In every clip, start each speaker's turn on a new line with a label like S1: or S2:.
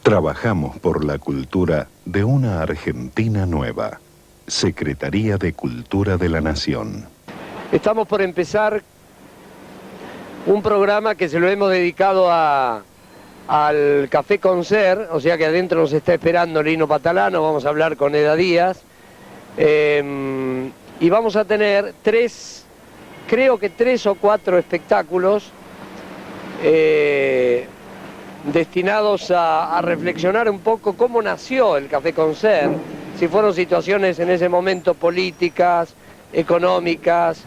S1: Trabajamos por la cultura de una Argentina nueva. Secretaría de Cultura de la Nación.
S2: Estamos por empezar un programa que se lo hemos dedicado al Café Concert, o sea que adentro nos está esperando Lino Patalano, vamos a hablar con Eda Díaz, y vamos a tener creo que tres o cuatro espectáculos destinados a reflexionar un poco cómo nació el Café Concert, si fueron situaciones en ese momento políticas, económicas,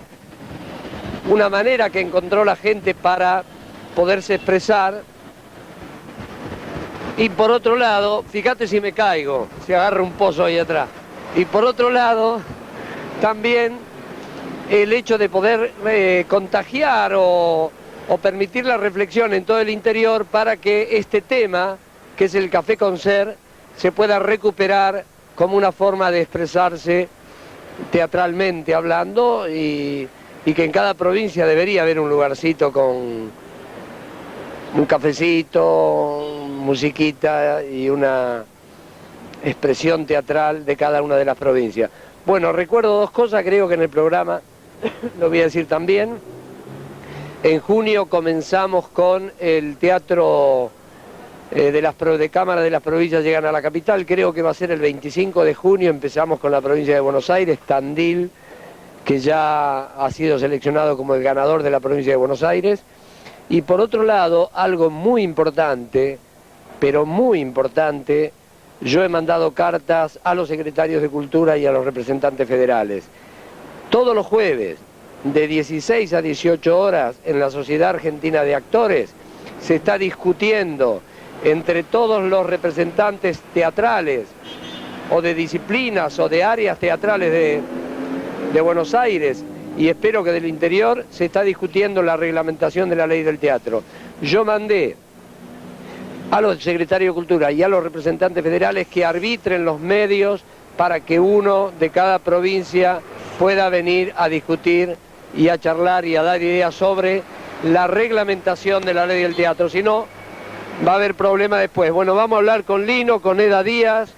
S2: una manera que encontró la gente para poderse expresar. Y por otro lado, fíjate si me caigo, si agarro un pozo ahí atrás. Y por otro lado, también el hecho de poder contagiar o permitir la reflexión en todo el interior para que este tema, que es el Café Concert, se pueda recuperar como una forma de expresarse teatralmente hablando y que en cada provincia debería haber un lugarcito con un cafecito, musiquita y una expresión teatral de cada una de las provincias. Bueno, recuerdo dos cosas, creo que en el programa lo voy a decir también. En junio comenzamos con el teatro de Cámara de las Provincias llegan a la capital, creo que va a ser el 25 de junio, empezamos con la provincia de Buenos Aires, Tandil, que ya ha sido seleccionado como el ganador de la provincia de Buenos Aires. Y por otro lado, algo muy importante, pero muy importante, yo he mandado cartas a los secretarios de Cultura y a los representantes federales. Todos los jueves, de 16 a 18 horas, en la Sociedad Argentina de Actores, se está discutiendo entre todos los representantes teatrales, o de disciplinas, o de áreas teatrales de Buenos Aires, y espero que del interior, se está discutiendo la reglamentación de la ley del teatro. Yo mandé a los secretarios de Cultura y a los representantes federales que arbitren los medios para que uno de cada provincia pueda venir a discutir y a charlar y a dar ideas sobre la reglamentación de la ley del teatro. Si no, va a haber problemas después. Bueno, vamos a hablar con Lino, con Eda Díaz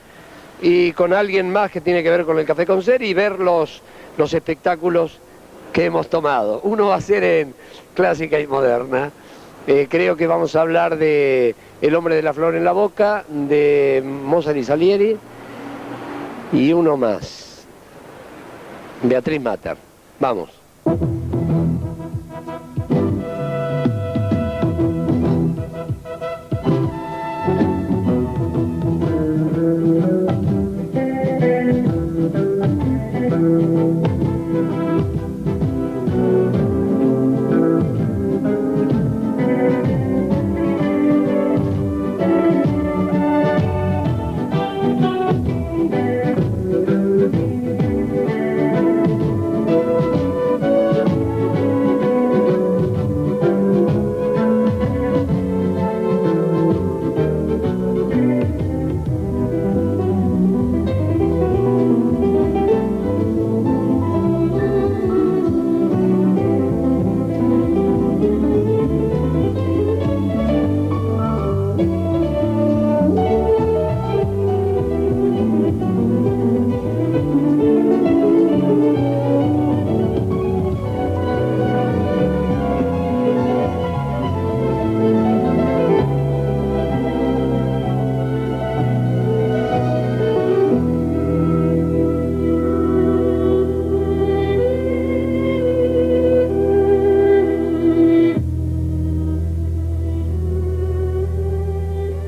S2: y con alguien más que tiene que ver con el Café Concert y ver los espectáculos que hemos tomado. Uno va a ser en clásica y moderna. Creo que vamos a hablar de El hombre de la flor en la boca, de Mozart y Salieri, y uno más, Beatriz Matter. Vamos.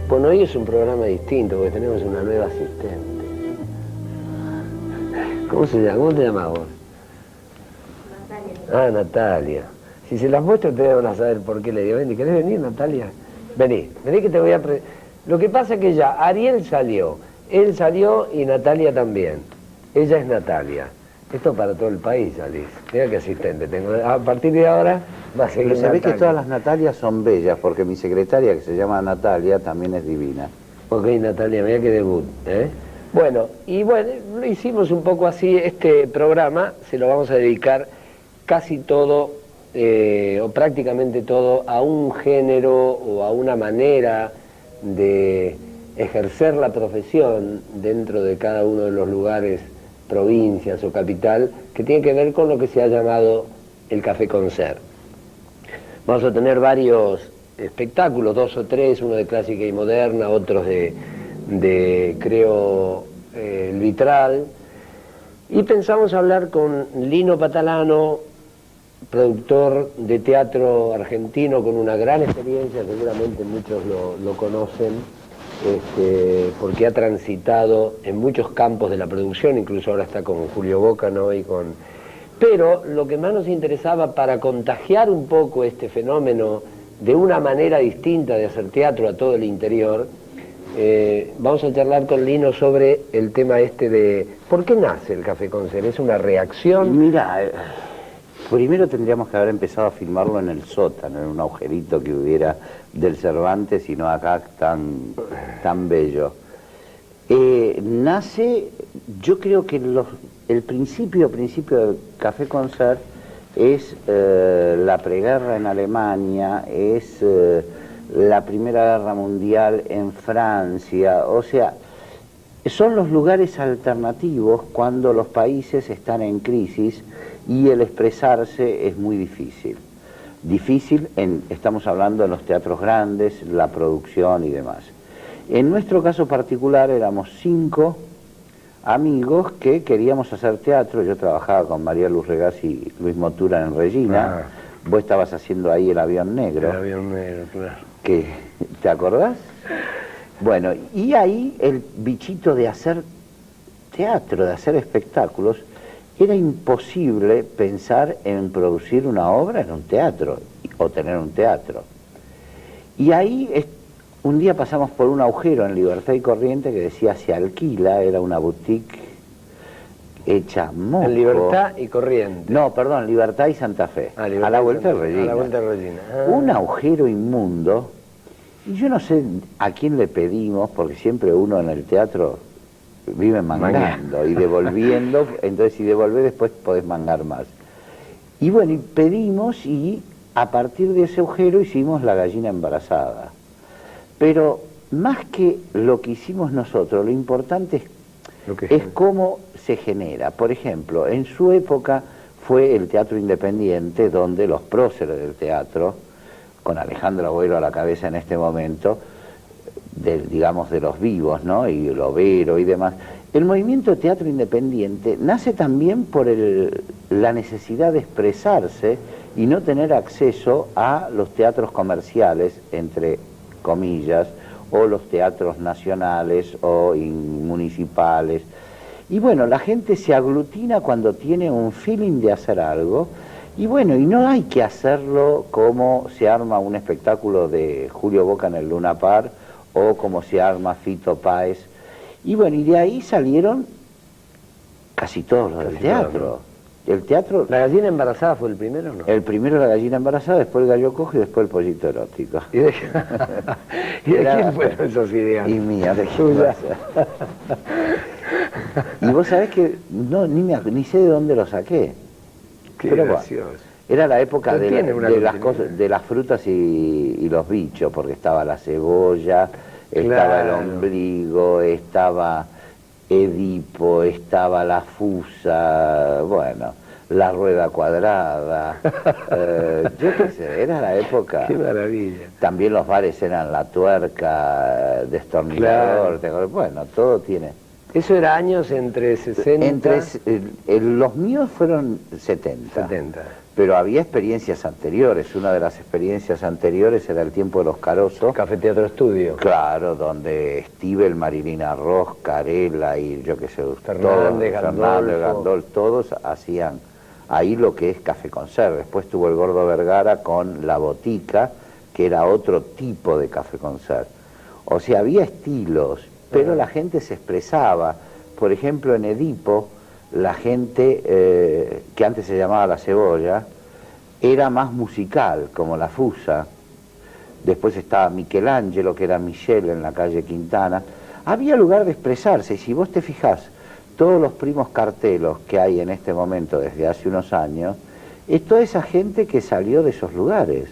S2: Bueno, hoy es un programa distinto porque tenemos una nueva asistente. ¿Cómo se llama? ¿Cómo te llamas vos? Natalia. Ah, Natalia. Si se las muestro ustedes van a saber por qué le digo. Vení, ¿querés venir, Natalia? Vení que te voy a... Lo que pasa es que ya Ariel salió, él salió y Natalia también. Ella es Natalia. Esto para todo el país, Alice. Mira qué asistente tengo. A partir de ahora va a seguir
S3: Pero se ve
S2: Natalia.
S3: que todas las Natalias son bellas, porque mi secretaria, que se llama Natalia, también es divina.
S2: Ok, Natalia, mira qué debut, ¿eh? Bueno, lo hicimos un poco así. Este programa se lo vamos a dedicar casi todo, o prácticamente todo, a un género o a una manera de ejercer la profesión dentro de cada uno de los lugares, provincias o capital, que tiene que ver con lo que se ha llamado el café concert. Vamos a tener varios espectáculos, 2 o 3, uno de clásica y moderna, otros de creo, el Vitral, y pensamos hablar con Lino Patalano, productor de teatro argentino con una gran experiencia, seguramente muchos lo conocen, porque ha transitado en muchos campos de la producción, incluso ahora está con Julio Boca, ¿no? Pero lo que más nos interesaba para contagiar un poco este fenómeno de una manera distinta de hacer teatro a todo el interior, vamos a charlar con Lino sobre el tema de ¿por qué nace el Café Concert? ¿Es una reacción?
S3: Mira, primero tendríamos que haber empezado a filmarlo en el sótano, en un agujerito que hubiera del Cervantes y no acá tan bello. Nace, yo creo que el principio del Café Concert es la preguerra en Alemania, es la Primera Guerra Mundial en Francia, o sea, son los lugares alternativos cuando los países están en crisis y el expresarse es muy difícil. Estamos hablando de los teatros grandes, la producción y demás. En nuestro caso particular éramos 5 amigos que queríamos hacer teatro. Yo trabajaba con María Luz Regás y Luis Motura en Regina. Vos estabas haciendo ahí El Avión Negro.
S2: El Avión Negro, claro.
S3: ¿Te acordás? Bueno, y ahí el bichito de hacer teatro, de hacer espectáculos, era imposible pensar en producir una obra en un teatro o tener un teatro. Y ahí un día pasamos por un agujero en Libertad y Corriente que decía se alquila, era una boutique hecha moco.
S2: En Libertad y Corriente.
S3: No, perdón, Libertad y Santa Fe.
S2: A
S3: la vuelta de Regina.
S2: A la vuelta de Regina.
S3: Un agujero inmundo. Y yo no sé a quién le pedimos, porque siempre uno en el teatro vive mangando y devolviendo, entonces si devolvés después podés mangar más. Y bueno, y pedimos y a partir de ese agujero hicimos La Gallina Embarazada. Pero más que lo que hicimos nosotros, lo importante es cómo se genera. Por ejemplo, en su época fue el teatro independiente donde los próceres del teatro, con Alejandro Agüero a la cabeza en este momento, digamos de los vivos, ¿no? Y el Overo y demás. El movimiento teatro independiente nace también por la necesidad de expresarse y no tener acceso a los teatros comerciales, entre comillas, o los teatros nacionales o municipales. Y bueno, la gente se aglutina cuando tiene un feeling de hacer algo. Y bueno, y no hay que hacerlo como se arma un espectáculo de Julio Boca en el Luna Park o como se arma Fito Páez. Y bueno, y de ahí salieron casi todos los del teatro. El teatro...
S2: ¿La Gallina Embarazada fue el primero o no?
S3: El primero La Gallina Embarazada, después el Gallo Cojo y después el Pollito Erótico.
S2: ¿Y de quién fueron esos ideas?
S3: Y mía, de quién. Y vos sabés que ni sé de dónde lo saqué.
S2: Pero gracioso.
S3: Era la época de las frutas y los bichos, porque estaba la cebolla, estaba el ombligo, estaba Edipo, estaba la fusa, bueno, la rueda cuadrada, yo qué sé, era la época.
S2: Qué maravilla.
S3: También los bares eran La Tuerca, Destornillador, bueno, todo tiene.
S2: ¿Eso era años entre 60?
S3: Los míos fueron 70. Pero había experiencias anteriores. Una de las experiencias anteriores era el tiempo de los Carosos.
S2: Café Teatro Estudio.
S3: Claro, donde Stivel, Marilina Ross, Carela y yo qué sé,
S2: Fernández,
S3: Gandol, todos hacían ahí lo que es Café Concert. Después tuvo el Gordo Vergara con La Botica, que era otro tipo de Café Concert. O sea, había estilos, pero la gente se expresaba. Por ejemplo, en Edipo, la gente, que antes se llamaba La Cebolla, era más musical, como La Fusa. Después estaba Michelangelo, que era Michel en la calle Quintana. Había lugar de expresarse, y si vos te fijás, todos los primos cartelos que hay en este momento desde hace unos años, es toda esa gente que salió de esos lugares.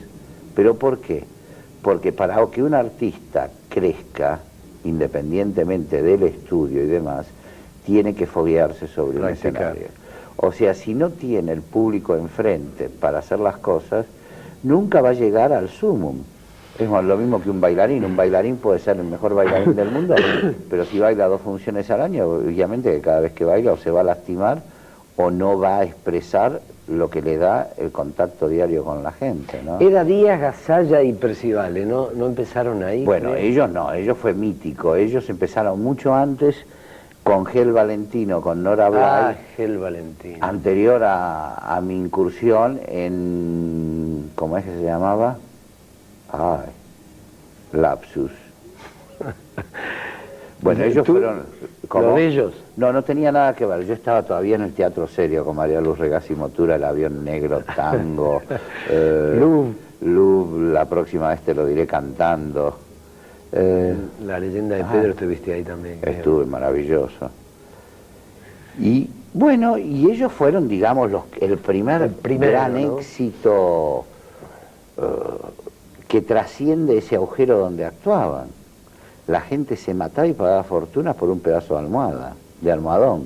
S3: ¿Pero por qué? Porque para que un artista crezca, independientemente del estudio y demás, tiene que foguearse sobre un escenario. O sea, si no tiene el público enfrente para hacer las cosas, nunca va a llegar al sumum. Es lo mismo que un bailarín puede ser el mejor bailarín del mundo, pero si baila 2 funciones al año, obviamente que cada vez que baila o se va a lastimar o no va a expresar lo que le da el contacto diario con la gente, ¿no?
S4: Era Díaz, Gasalla y Percivale, ¿no? ¿No empezaron ahí?
S3: Bueno,
S4: creo?
S3: ellos no, ellos fue mítico, ellos empezaron mucho antes con Gel Valentino, con Nora Blay,
S4: Gel Valentino.
S3: anterior a mi incursión en, ¿cómo es que se llamaba? Ay, lapsus. Bueno, ellos fueron... ¿cómo?
S4: ¿Lo de ellos?
S3: No, no tenía nada que ver. Yo estaba todavía en el teatro serio con María Luz Regazzi Motura, El avión negro, tango, Luz, la próxima vez te lo diré cantando.
S4: La leyenda de Pedro estuviste ahí también. creo.
S3: Estuve maravilloso. Y bueno, y ellos fueron, digamos, el primer gran
S4: ¿no?
S3: éxito que trasciende ese agujero donde actuaban. La gente se mataba y pagaba fortunas por un pedazo de almohada, de almohadón.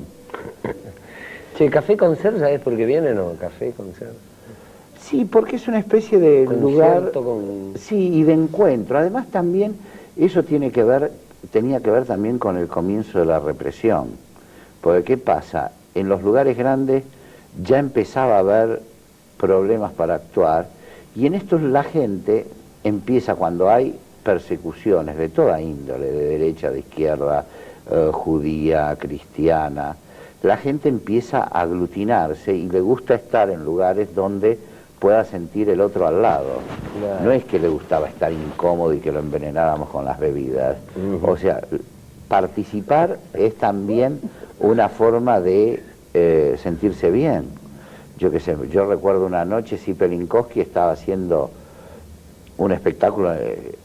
S4: Che, ¿Café Concert sabés por qué viene, no? Café Concert.
S3: Sí, porque es una especie de lugar...
S4: Concierto con...
S3: Sí, y de encuentro. Además también eso tenía que ver también con el comienzo de la represión. Porque ¿qué pasa? En los lugares grandes ya empezaba a haber problemas para actuar, y en estos la gente empieza, cuando hay persecuciones de toda índole, de derecha, de izquierda, judía, cristiana, la gente empieza a aglutinarse y le gusta estar en lugares donde pueda sentir el otro al lado.
S4: Claro.
S3: No es que le gustaba estar incómodo y que lo envenenáramos con las bebidas. O sea, participar es también una forma de sentirse bien. Yo qué sé, yo recuerdo una noche, Zipe Linkowski estaba haciendo un espectáculo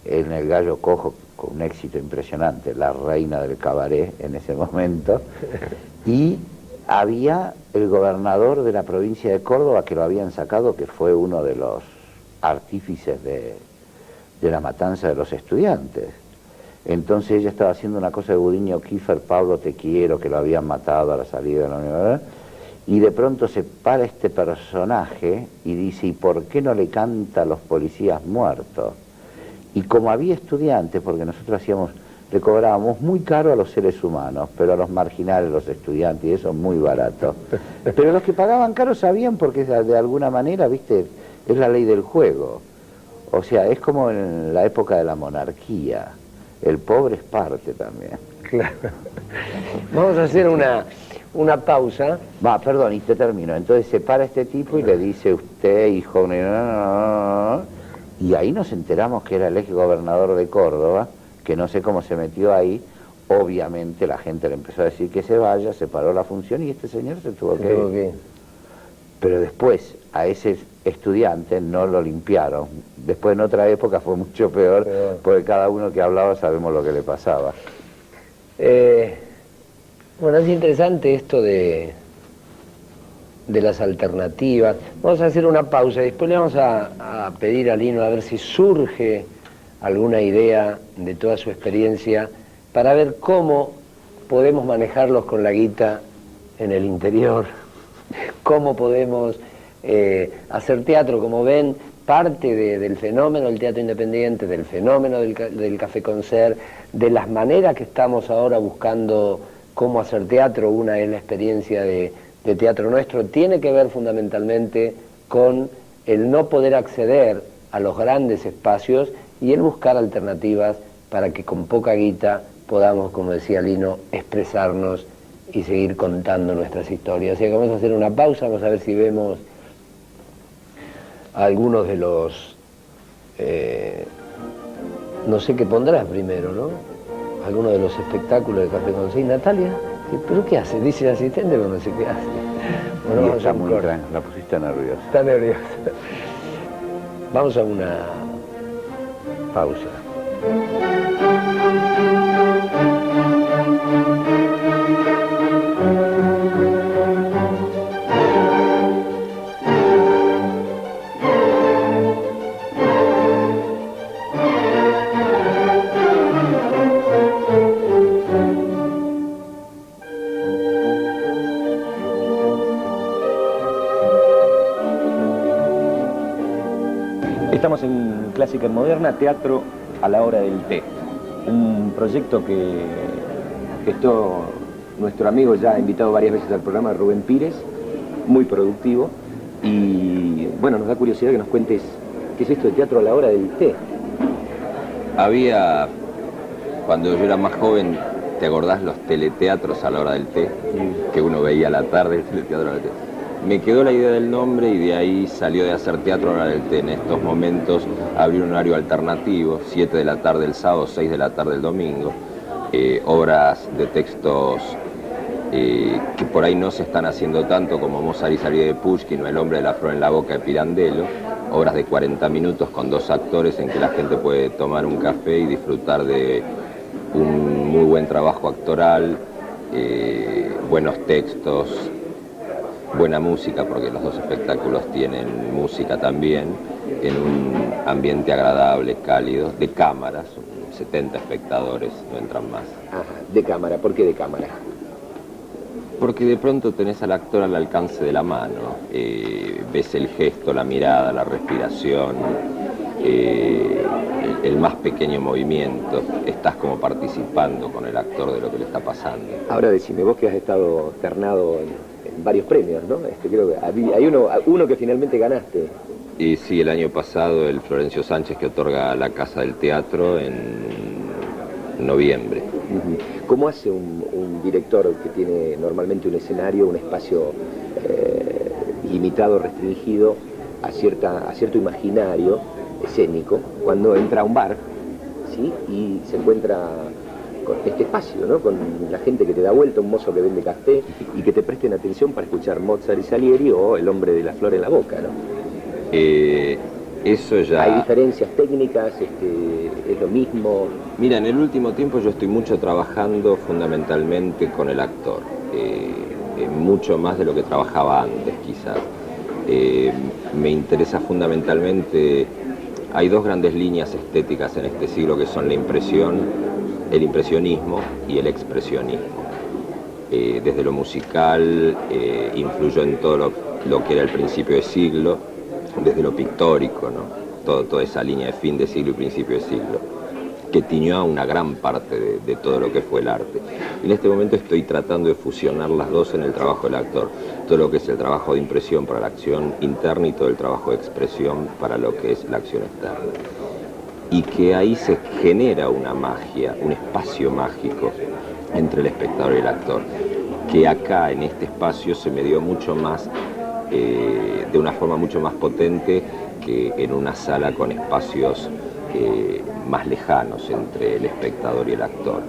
S3: en el Gallo Cojo con un éxito impresionante, la reina del cabaret en ese momento, y había el gobernador de la provincia de Córdoba que lo habían sacado, que fue uno de los artífices de la matanza de los estudiantes. Entonces ella estaba haciendo una cosa de Gudiño Kiefer, Pablo te quiero, que lo habían matado a la salida de la universidad, y de pronto se para este personaje y dice, ¿y por qué no le canta a los policías muertos? Y como había estudiantes, porque nosotros le cobrábamos muy caro a los seres humanos, pero a los marginales, los estudiantes, y eso muy barato. Pero los que pagaban caro sabían, porque de alguna manera, viste, es la ley del juego. O sea, es como en la época de la monarquía. El pobre es parte también.
S4: Claro. Vamos a hacer una pausa.
S3: Perdón, y te termino. Entonces se para este tipo y le dice, usted, hijo... Y ahí nos enteramos que era el ex gobernador de Córdoba, que no sé cómo se metió ahí. Obviamente la gente le empezó a decir que se vaya, se paró la función y este señor se tuvo que ir. Pero después a ese estudiante no lo limpiaron. Después en otra época fue mucho peor, porque cada uno que hablaba sabemos lo que le pasaba.
S4: Bueno, es interesante esto de las alternativas. Vamos a hacer una pausa y después le vamos a pedir a Lino a ver si surge alguna idea de toda su experiencia para ver cómo podemos manejarlos con la guita en el interior, cómo podemos hacer teatro. Como ven, parte del fenómeno del teatro independiente, del fenómeno del Café Concert, de las maneras que estamos ahora buscando cómo hacer teatro. Una es la experiencia de Teatro Nuestro, tiene que ver fundamentalmente con el no poder acceder a los grandes espacios y el buscar alternativas para que con poca guita podamos, como decía Lino, expresarnos y seguir contando nuestras historias. Así que vamos a hacer una pausa, vamos a ver si vemos algunos de los... no sé qué pondrás primero, ¿no? Algunos de los espectáculos de Café Concert. Natalia, ¿pero qué hace? Dice el asistente, pero no sé qué hace. Bueno, vamos
S3: está
S4: a un
S3: muy
S4: corte.
S3: tranquila, la pusiste nerviosa.
S4: Está nerviosa. Vamos a una pausa.
S5: clásica y moderna, teatro a la hora del té. Un proyecto que gestó nuestro amigo ya invitado varias veces al programa, Rubén Pires, muy productivo. Y bueno, nos da curiosidad que nos cuentes qué es esto de teatro a la hora del té.
S6: Había, cuando yo era más joven, ¿te acordás los teleteatros a la hora del té? Que uno veía a la tarde, el teleteatro a la hora del té. Me quedó la idea del nombre y de ahí salió de hacer teatro a la hora del té. En estos momentos abrí un horario alternativo, 7 de la tarde el sábado, 6 de la tarde el domingo. Obras de textos que por ahí no se están haciendo tanto, como Mozart y Salieri de Pushkin o El hombre de la flor en la boca de Pirandello. Obras de 40 minutos con 2 actores en que la gente puede tomar un café y disfrutar de un muy buen trabajo actoral, buenos textos, buena música, porque los 2 espectáculos tienen música también, en un ambiente agradable, cálido, de cámaras, 70 espectadores, no entran más.
S5: Ajá, de cámara. ¿Por qué de cámara?
S6: Porque de pronto tenés al actor al alcance de la mano, ves el gesto, la mirada, la respiración, el más pequeño movimiento, estás como participando con el actor de lo que le está pasando.
S5: Ahora decime, vos que has estado ternado en varios premios, ¿no? Creo que hay uno que finalmente ganaste.
S6: Y sí, el año pasado el Florencio Sánchez, que otorga la Casa del Teatro en noviembre.
S5: ¿Cómo hace un director que tiene normalmente un escenario, un espacio limitado, restringido a cierto imaginario escénico, cuando entra a un bar, ¿sí? Y se encuentra con este espacio, ¿no? Con la gente que te da vuelta, un mozo que vende café y que te presten atención para escuchar Mozart y Salieri o El hombre de la flor en la boca, ¿no?
S6: Eso ya...
S5: ¿Hay diferencias técnicas? ¿Es lo mismo?
S6: Mira, en el último tiempo yo estoy mucho trabajando fundamentalmente con el actor, mucho más de lo que trabajaba antes quizás. Me interesa fundamentalmente, hay 2 grandes líneas estéticas en este siglo que son la impresión, el impresionismo y el expresionismo. Desde lo musical influyó en todo lo que era el principio de siglo, desde lo pictórico, ¿no? Toda esa línea de fin de siglo y principio de siglo, que tiñó a una gran parte de todo lo que fue el arte. Y en este momento estoy tratando de fusionar las 2 en el trabajo del actor. Todo lo que es el trabajo de impresión para la acción interna y todo el trabajo de expresión para lo que es la acción externa. Y que ahí se genera una magia, un espacio mágico entre el espectador y el actor, que acá en este espacio se me dio mucho más, de una forma mucho más potente que en una sala con espacios más lejanos entre el espectador y el actor.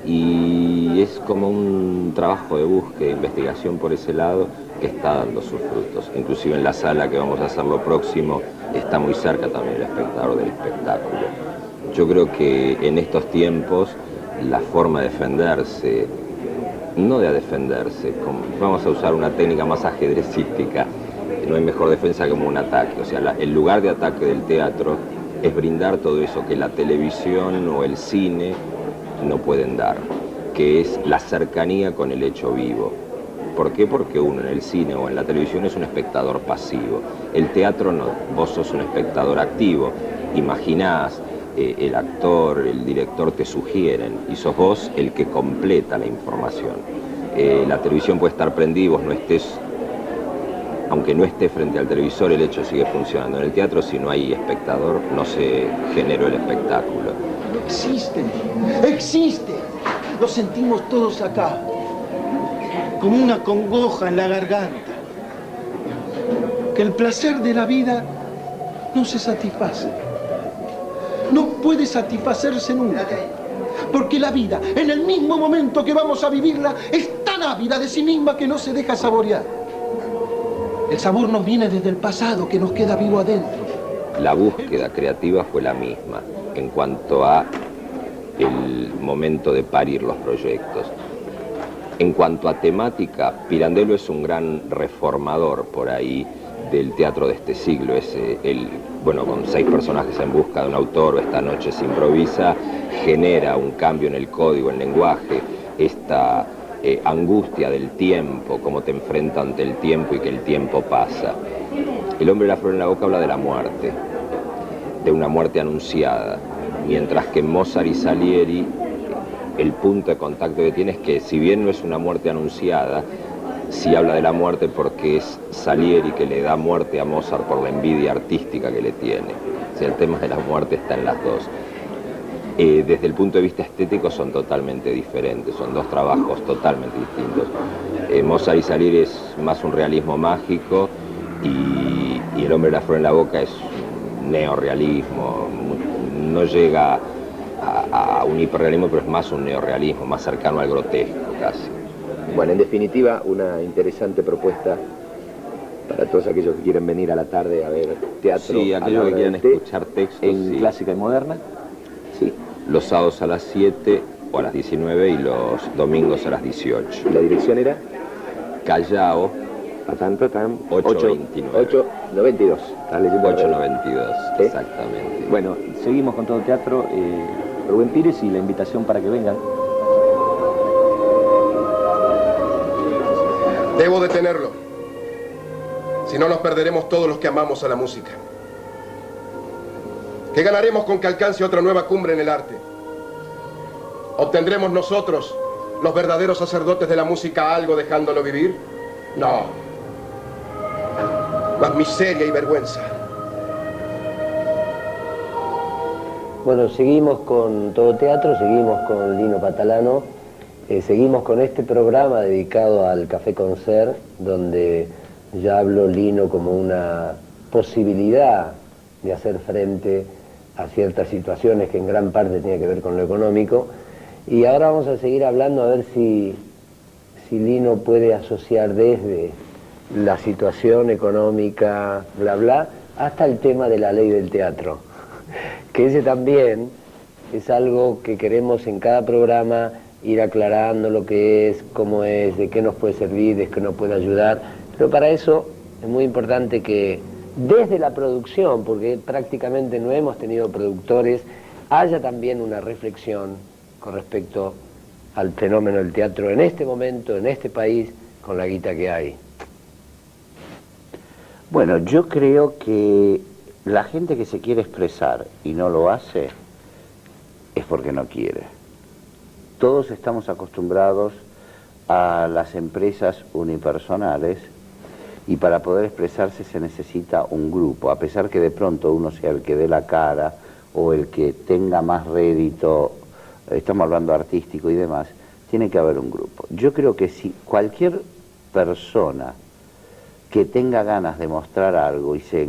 S6: Y es como un trabajo de búsqueda, de investigación por ese lado que está dando sus frutos. Inclusive en la sala que vamos a hacer lo próximo está muy cerca también el espectador del espectáculo. Yo creo que en estos tiempos la forma de defenderse, no de defenderse, vamos a usar una técnica más ajedrecística, no hay mejor defensa como un ataque. O sea, el lugar de ataque del teatro es brindar todo eso que la televisión o el cine no pueden dar, que es la cercanía con el hecho vivo. ¿Por qué? Porque uno en el cine o en la televisión es un espectador pasivo. El teatro no, vos sos un espectador activo. Imaginás, el actor, el director te sugieren y sos vos el que completa la información. La televisión puede estar prendida y vos no estés, aunque no esté frente al televisor, el hecho sigue funcionando. En el teatro, si no hay espectador, no se generó el espectáculo.
S7: Existe, lo sentimos todos acá, como una congoja en la garganta, que el placer de la vida no se satisface, no puede satisfacerse nunca, porque la vida, en el mismo momento que vamos a vivirla, es tan ávida de sí misma que no se deja saborear. El sabor nos viene desde el pasado, que nos queda vivo adentro.
S6: La búsqueda creativa fue la misma en cuanto a el momento de parir los proyectos. En cuanto a temática, Pirandello es un gran reformador por ahí del teatro de este siglo. Bueno, con 6 personajes en busca de un autor, o Esta noche se improvisa, genera un cambio en el código, en el lenguaje, esta angustia del tiempo, cómo te enfrenta ante el tiempo y que el tiempo pasa. El hombre de la flor en la boca habla de la muerte de una muerte anunciada, mientras que Mozart y Salieri, el punto de contacto que tiene es que si bien no es una muerte anunciada, sí habla de la muerte porque es Salieri que le da muerte a Mozart por la envidia artística que le tiene. O sea, el tema de la muerte está en las dos. Desde el punto de vista estético son totalmente diferentes, son dos trabajos totalmente distintos. Mozart y Salieri es más un realismo mágico y El hombre de la flor en la boca es un neorrealismo, no llega a un hiperrealismo, pero es más un neorrealismo, más cercano al grotesco casi.
S5: Bueno, en definitiva, una interesante propuesta para todos aquellos que quieren venir a la tarde a ver teatro.
S6: Sí, aquellos que quieran escuchar textos.
S5: En
S6: sí.
S5: clásica y moderna.
S6: Sí, los sábados a las 7 o a las 19 y los domingos a las 18.
S5: ¿La dirección era?
S6: Callao,
S5: Patán,
S6: 829.
S5: 892. ¿Estás leyendo?
S6: 892,
S5: ¿Sí?
S6: exactamente.
S5: Bueno, seguimos con todo teatro. Rubén Pires y la invitación para que vengan.
S8: Debo detenerlo. Si no, nos perderemos todos los que amamos a la música. ¿Qué ganaremos con que alcance otra nueva cumbre en el arte? ¿Obtendremos nosotros, los verdaderos sacerdotes de la música, algo dejándolo vivir? No. Más miseria y vergüenza.
S4: Bueno, seguimos con Todo Teatro, seguimos con Lino Patalano, seguimos con este programa dedicado al Café Concert, donde ya habló Lino como una posibilidad de hacer frente a ciertas situaciones que en gran parte tiene que ver con lo económico. Y ahora vamos a seguir hablando a ver si Lino puede asociar desde la situación económica, bla, bla, hasta el tema de la ley del teatro. Que ese también es algo que queremos en cada programa ir aclarando lo que es, cómo es, de qué nos puede servir, de qué nos puede ayudar. Pero para eso es muy importante que desde la producción, porque prácticamente no hemos tenido productores, haya también una reflexión con respecto al fenómeno del teatro en este momento, en este país, con la guita que hay.
S3: Bueno, yo creo que la gente que se quiere expresar y no lo hace es porque no quiere. Todos estamos acostumbrados a las empresas unipersonales y para poder expresarse se necesita un grupo, a pesar que de pronto uno sea el que dé la cara o el que tenga más rédito, estamos hablando artístico y demás, tiene que haber un grupo. Yo creo que si cualquier persona que tenga ganas de mostrar algo y se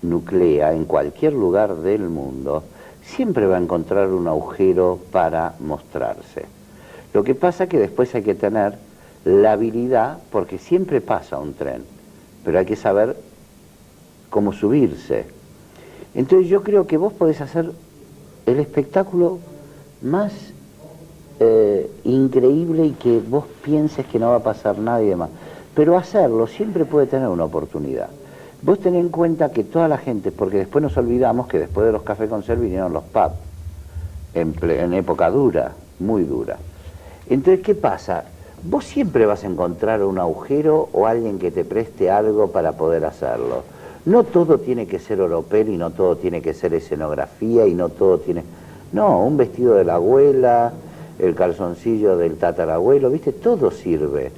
S3: nuclea en cualquier lugar del mundo, siempre va a encontrar un agujero para mostrarse. Lo que pasa es que después hay que tener la habilidad, porque siempre pasa un tren, pero hay que saber cómo subirse. Entonces yo creo que vos podés hacer el espectáculo más increíble y que vos pienses que no va a pasar nada y demás, pero hacerlo siempre puede tener una oportunidad. Vos tenés en cuenta que toda la gente, porque después nos olvidamos que después de los cafés concert vinieron los pubs, en época dura, muy dura. Entonces, ¿qué pasa? Vos siempre vas a encontrar un agujero o alguien que te preste algo para poder hacerlo. No todo tiene que ser oropel y no todo tiene que ser escenografía y no todo tiene... No, un vestido de la abuela, el calzoncillo del tatarabuelo, ¿viste? Todo sirve.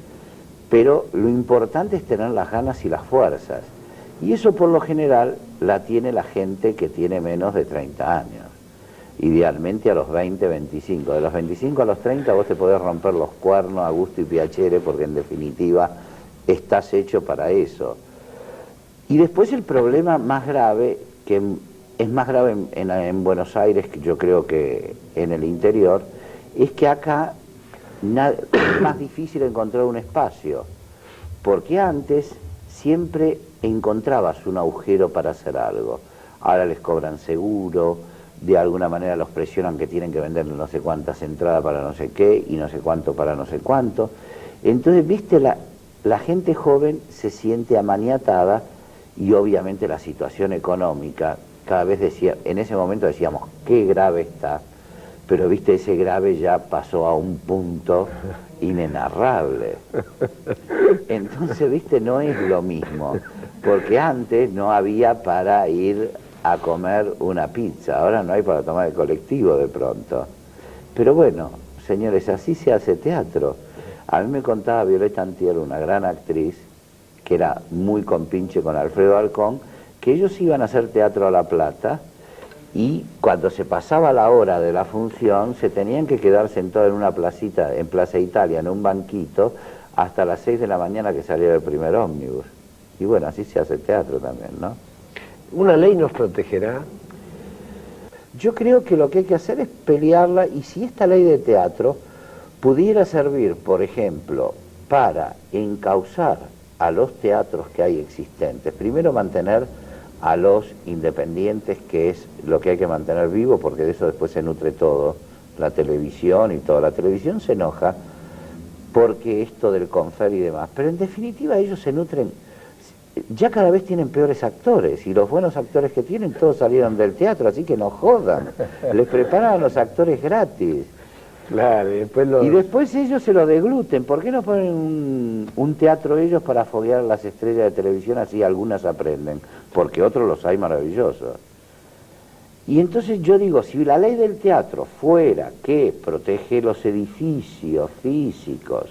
S3: Pero lo importante es tener las ganas y las fuerzas. Y eso por lo general la tiene la gente que tiene menos de 30 años. Idealmente a los 20, 25. De los 25 a los 30 vos te podés romper los cuernos a gusto y piacere porque en definitiva estás hecho para eso. Y después el problema más grave, que es más grave en Buenos Aires, que yo creo que en el interior, es que acá es más difícil encontrar un espacio. Porque antes siempre encontrabas un agujero para hacer algo. Ahora les cobran seguro, de alguna manera los presionan que tienen que vender no sé cuántas entradas para no sé qué y no sé cuánto para no sé cuánto. Entonces, viste, la gente joven se siente amaniatada y obviamente la situación económica, cada vez decía, en ese momento decíamos, qué grave está, pero viste, ese grave ya pasó a un punto inenarrable. Entonces, viste, no es lo mismo, porque antes no había para ir a comer una pizza, ahora no hay para tomar el colectivo de pronto. Pero bueno, señores, así se hace teatro. A mí me contaba Violeta Antier, una gran actriz, que era muy compinche con Alfredo Alcón, que ellos iban a hacer teatro a La Plata y cuando se pasaba la hora de la función se tenían que quedar sentados en una placita, en Plaza Italia, en un banquito, hasta las 6 de la mañana que saliera el primer ómnibus. Y bueno, así se hace teatro también, ¿no?
S4: ¿Una ley nos protegerá?
S3: Yo creo que lo que hay que hacer es pelearla, y si esta ley de teatro pudiera servir, por ejemplo, para encauzar a los teatros que hay existentes, primero mantener a los independientes, que es lo que hay que mantener vivo, porque de eso después se nutre todo, la televisión y todo. La televisión se enoja porque esto del Confer y demás, pero en definitiva ellos se nutren, ya cada vez tienen peores actores, y los buenos actores que tienen todos salieron del teatro, así que no jodan, les preparan a los actores gratis.
S4: Claro,
S3: y después ellos se lo degluten. ¿Por qué no ponen un teatro ellos para foguear a las estrellas de televisión, así algunas aprenden? Porque otros los hay maravillosos. Y entonces yo digo, si la ley del teatro fuera que protege los edificios físicos,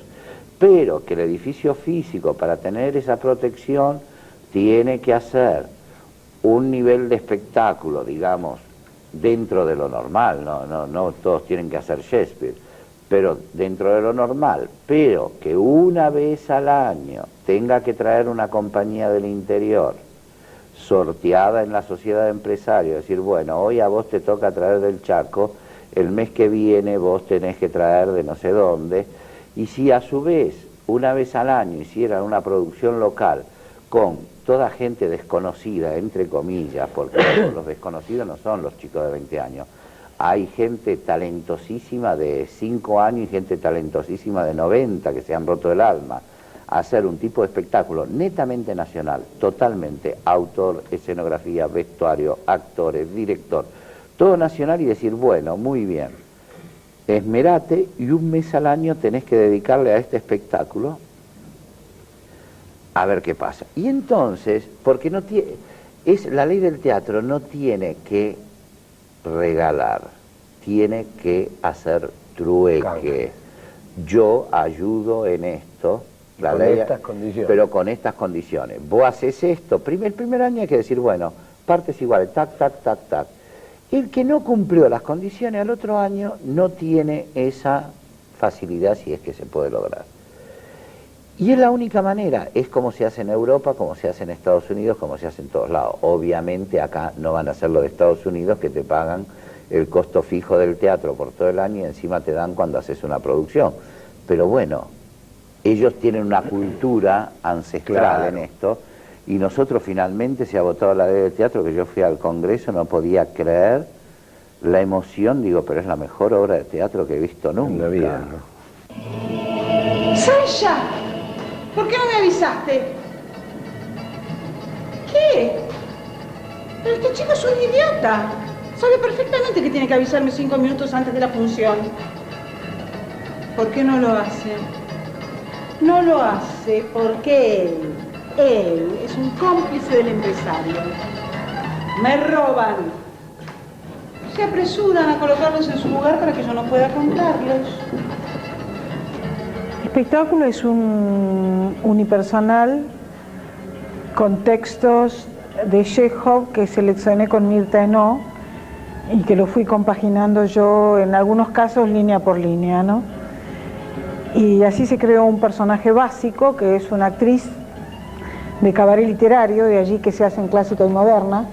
S3: pero que el edificio físico, para tener esa protección, tiene que hacer un nivel de espectáculo, digamos, dentro de lo normal, no todos tienen que hacer Shakespeare, pero dentro de lo normal, pero que una vez al año tenga que traer una compañía del interior sorteada en la sociedad de empresarios, decir, bueno, hoy a vos te toca traer del Chaco, el mes que viene vos tenés que traer de no sé dónde, y si a su vez, una vez al año hicieran una producción local con toda gente desconocida, entre comillas, porque los desconocidos no son los chicos de 20 años, hay gente talentosísima de 5 años y gente talentosísima de 90 que se han roto el alma, hacer un tipo de espectáculo netamente nacional, totalmente autor, escenografía, vestuario, actores, director, todo nacional, y decir, bueno, muy bien, esmerate y un mes al año tenés que dedicarle a este espectáculo a ver qué pasa. Y entonces, porque no tiene, la ley del teatro no tiene que regalar, tiene que hacer trueque. Yo ayudo en esto, la
S4: con
S3: ley,
S4: estas condiciones.
S3: pero con estas condiciones. Vos haces esto, el primer año hay que decir, bueno, partes iguales, tac, tac, tac, tac. El que no cumplió las condiciones al otro año no tiene esa facilidad, si es que se puede lograr. Y es la única manera, es como se hace en Europa, como se hace en Estados Unidos, como se hace en todos lados. Obviamente acá no van a hacer lo de Estados Unidos, que te pagan el costo fijo del teatro por todo el año y encima te dan cuando haces una producción. Pero bueno, ellos tienen una cultura ancestral en esto, y nosotros finalmente se ha votado la ley del teatro, que yo fui al Congreso, no podía creer la emoción, digo, pero es la mejor obra de teatro que he visto nunca.
S4: En la vida, ¿no?
S9: ¡Sasha! ¿Por qué no me avisaste? ¿Qué? Pero este chico es un idiota. Sabe perfectamente que tiene que avisarme 5 minutos antes de la función. ¿Por qué no lo hace? No lo hace porque él es un cómplice del empresario. Me roban. Se apresuran a colocarlos en su lugar para que yo no pueda contarlos.
S10: El espectáculo es un unipersonal con textos de Chekhov que seleccioné con Mirta Eno y que lo fui compaginando yo en algunos casos línea por línea, ¿no? Y así se creó un personaje básico que es una actriz de cabaret literario, de allí que se hace en clásica y moderna,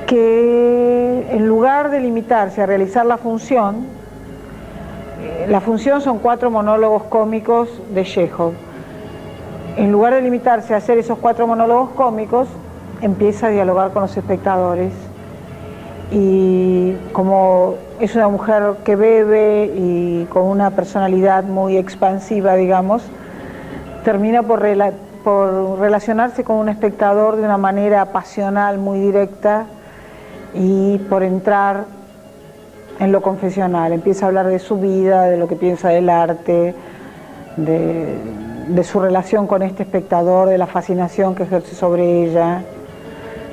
S10: que en lugar de limitarse a realizar la función son 4 monólogos cómicos de Chekhov. En lugar de limitarse a hacer esos 4 monólogos cómicos, empieza a dialogar con los espectadores. Y como es una mujer que bebe y con una personalidad muy expansiva, digamos, termina por relacionarse con un espectador de una manera pasional, muy directa, y por entrar en lo confesional. Empieza a hablar de su vida, de lo que piensa del arte, de su relación con este espectador, de la fascinación que ejerce sobre ella,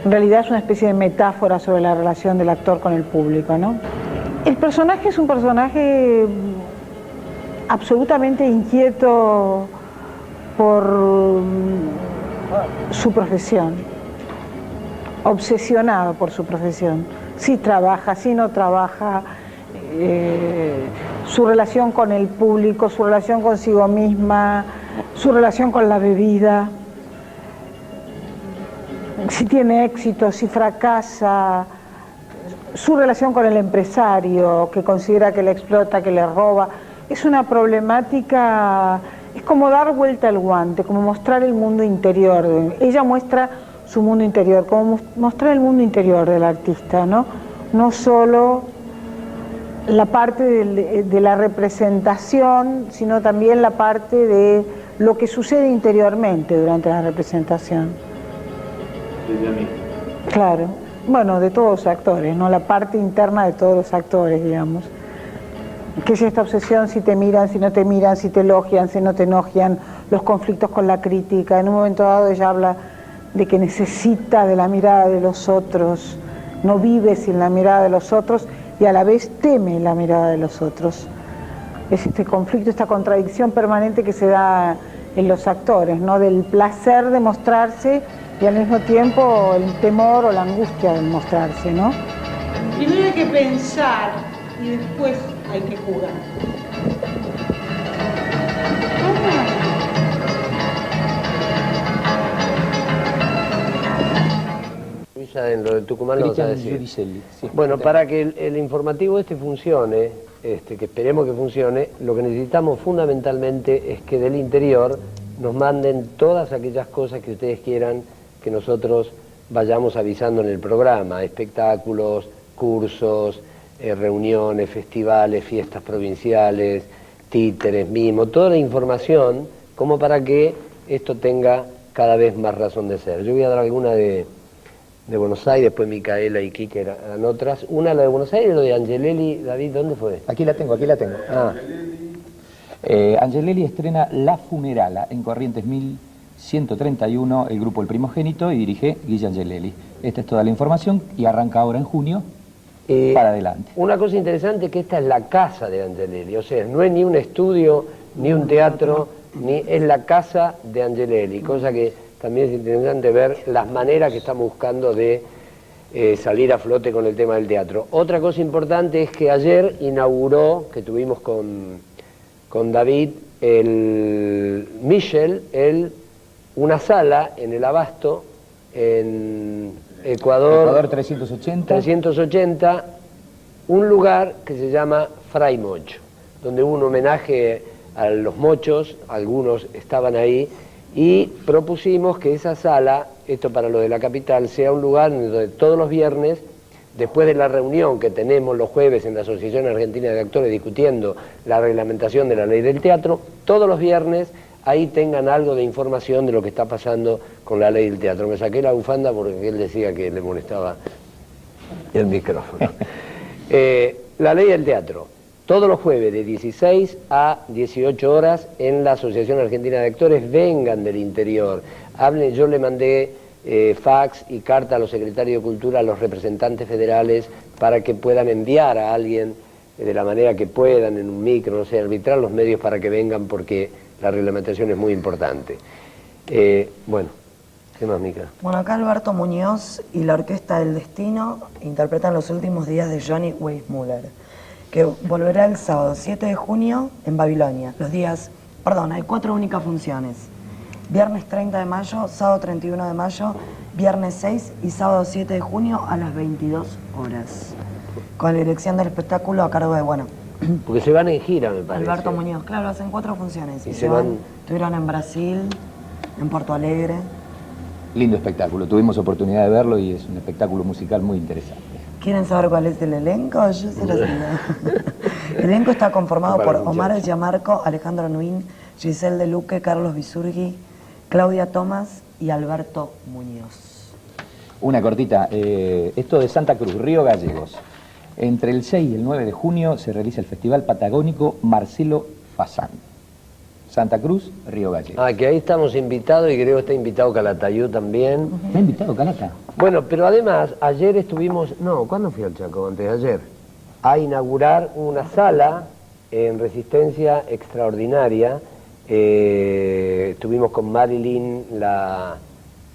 S10: En realidad es una especie de metáfora sobre la relación del actor con el público, ¿no? El personaje es un personaje absolutamente inquieto por su profesión, obsesionado por su profesión. Si trabaja, si no trabaja, su relación con el público, su relación consigo misma, su relación con la bebida, si tiene éxito, si fracasa, su relación con el empresario que considera que le explota, que le roba. Es una problemática, es como dar vuelta al guante, como mostrar el mundo interior. Ella muestra su mundo interior, como mostrar el mundo interior del artista, ¿no? No solo la parte de la representación, sino también la parte de lo que sucede interiormente durante la representación. Claro, bueno, de todos los actores, ¿no? La parte interna de todos los actores, digamos. ¿Qué es esta obsesión? Si te miran, si no te miran, si te elogian, si no te elogian, los conflictos con la crítica. En un momento dado ella habla de que necesita de la mirada de los otros, no vive sin la mirada de los otros y a la vez teme la mirada de los otros. Es este conflicto, esta contradicción permanente que se da en los actores, ¿no? Del placer de mostrarse y al mismo tiempo el temor o la angustia de mostrarse, ¿no?
S9: Primero hay que pensar y después hay que jugar.
S4: En lo de Tucumán lo vas a decir. Sí. Bueno, para que el informativo este funcione, que esperemos que funcione, lo que necesitamos fundamentalmente es que del interior nos manden todas aquellas cosas que ustedes quieran que nosotros vayamos avisando en el programa, espectáculos, cursos, reuniones, festivales, fiestas provinciales, títeres, mimos, toda la información como para que esto tenga cada vez más razón de ser. Yo voy a dar alguna de Buenos Aires, después Micaela y Quique eran otras. Una, la de Buenos Aires, lo de Angelelli. David, ¿dónde fue?
S11: Aquí la tengo. Angelelli estrena La Funerala en Corrientes 1131, el grupo El Primogénito, y dirige Guille Angelelli. Esta es toda la información y arranca ahora en junio para adelante.
S4: Una cosa interesante es que esta es la casa de Angelelli, o sea, no es ni un estudio, ni un teatro, es la casa de Angelelli, cosa que también es interesante ver las maneras que estamos buscando de salir a flote con el tema del teatro. Otra cosa importante es que ayer inauguró, que tuvimos con David, una sala en el Abasto, en Ecuador 380, un lugar que se llama Fray Mocho, donde hubo un homenaje a los mochos, algunos estaban ahí, y propusimos que esa sala, esto para lo de la capital, sea un lugar donde todos los viernes, después de la reunión que tenemos los jueves en la Asociación Argentina de Actores discutiendo la reglamentación de la ley del teatro, todos los viernes ahí tengan algo de información de lo que está pasando con la ley del teatro. Me saqué la bufanda porque él decía que le molestaba el micrófono. La ley del teatro. Todos los jueves de 16 a 18 horas en la Asociación Argentina de Actores, vengan del interior, hablen. Yo le mandé fax y carta a los secretarios de Cultura, a los representantes federales, para que puedan enviar a alguien de la manera que puedan, en un micro, no sé, arbitrar los medios para que vengan, porque la reglamentación es muy importante. Bueno, ¿qué más, Mica?
S12: Bueno, acá Alberto Muñoz y la Orquesta del Destino interpretan Los últimos días de Johnny Weissmuller, que volverá el sábado 7 de junio en Babilonia. Hay 4 únicas funciones. Viernes 30 de mayo, sábado 31 de mayo, viernes 6 y sábado 7 de junio a las 22 horas. Con la dirección del espectáculo a cargo de,
S4: porque se van en gira, me parece.
S12: Alberto Muñoz, claro, hacen 4 funciones.
S4: Y estuvieron
S12: en Brasil, en Porto Alegre.
S11: Lindo espectáculo, tuvimos oportunidad de verlo y es un espectáculo musical muy interesante.
S12: ¿Quieren saber cuál es el elenco? Yo se los digo. El elenco está conformado por Omar Gianmarco, Alejandro Nuín, Giselle De Luque, Carlos Bisurgui, Claudia Tomás y Alberto Muñoz.
S11: Una cortita, esto de Santa Cruz, Río Gallegos. Entre el 6 y el 9 de junio se realiza el Festival Patagónico Marcelo Fasán. Santa Cruz, Río Gallegos.
S4: Ah, que ahí estamos invitados y creo que está invitado Calatayud también.
S11: ¿Está invitado Calata?
S4: Bueno, pero además, ayer estuvimos, no, ¿cuándo fui al Chaco? Antes de ayer, a inaugurar una sala en Resistencia extraordinaria. Estuvimos con Marilyn, la